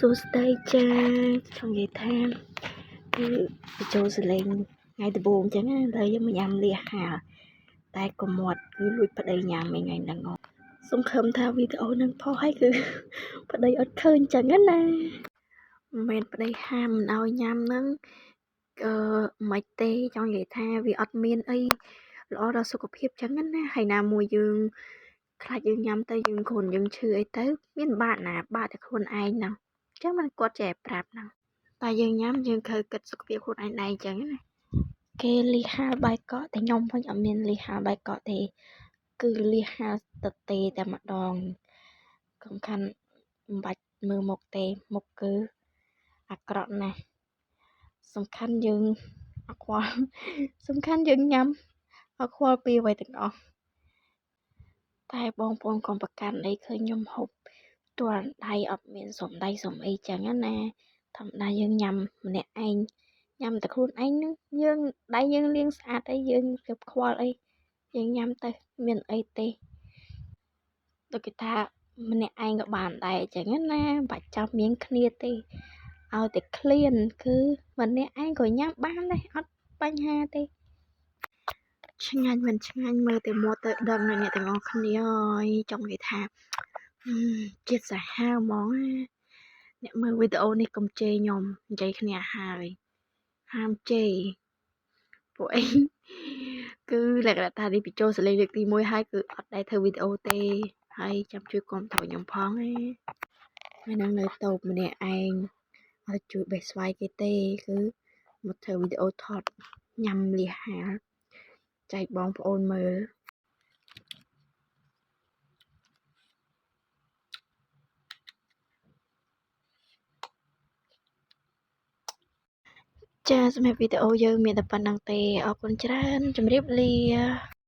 សួស្តីចាចង់និយាយថាគឺបញ្ចូលសលេងថ្ងៃដំបូងអញ្ចឹងណាតែយើងមិនញ៉ាំលៀសហាលតែកុំមាត់គឺលួចប្តីញ៉ាំឯថ្ងៃហ្នឹងសង្ឃឹមថាវីដេអូនឹងផុសហើយគឺប្តីអត់ឃើញអញ្ចឹងណាមិនមែនប្តីហាមមិនឲ្យញ៉ាំហ្នឹងមិនទេចង់និយាយថាវាអត់មានអីល្អដល់សុខភាពអញ្ចឹងណាហើយណាមួយយើងខ្លាចយើងញ៉ាំទៅយើងគ្រុនយើងឈឺអីទៅមានបាក់ណាបាក់តែខ្លួនឯងហ្នឹងអញ្ចឹងមិនគាត់ចេះប្រាប់ហ្នឹងតែយើងញ៉ាំយើងត្រូវគិតសុខភាពខ្លួនឯងដែរអញ្ចឹងណាគេលីហាលបាយកកតែខ្ញុំវិញអត់មានលីហាលបាយកកទេគឺលីហាលទទេតែម្ដងសំខាន់មិនបាច់មើលមុខទេមុខគឺអាក្រក់ណាស់សំខាន់យើងអត់ខ្វល់សំខាន់យើងញ៉ាំអត់ខ្វល់ពីអ្វីទាំងអស់តែបងប្អូនកុំប្រកាន់អីឃើញខ្ញុំហូបទាល់ដៃអត់មានសុំដៃសុំអីចឹងណាធម្មតាយើងញ៉ាំម្នាក់ឯងញ៉ាំតែខ្លួនឯងហ្នឹងយើងដៃយើងលាងស្អាតអីយើងទៅខ្វល់អីយើងញ៉ាំទៅមានអីទេដូចគេថាម្នាក់ឯងក៏បានដែរចឹងណាបាច់ចាំមានគ្នាទេឲ្យតែឃ្លានគឺម្នាក់ឯងក៏ញ៉ាំបានដែរអត់បញ្ហាទេឆ្ងាញ់មិនឆ្ងាញ់មើលតែមាត់ទៅដឹងណាអ្នកទាំងអស់គ្នាអើយចង់និយាយថាជាតិសាហាវហ្មងអ្នកមើលវីដេអូនេះកុំជេរខ្ញុំនិយាយគ្នាហើយហាមជេរពួកអីគឺលក្ខណៈថានេះបញ្ចូលសលេងលើកទី1ហើយគឺអត់ដែលធ្វើវីដេអូទេហើយចាំជួយគាំទ្រខ្ញុំផងណាហើយនឹងនៅតូបម្នាក់ឯងអត់ជួយបេះស្វាយគេទេគឺមកធ្វើវីដេអូថតញ៉ាំលៀសហាលចែកបងប្អូនមើលចាសម្រាប់វីដេអូយើងមានតែប៉ុណ្្នឹងទេអរគុណច្រើនជម្រាបលា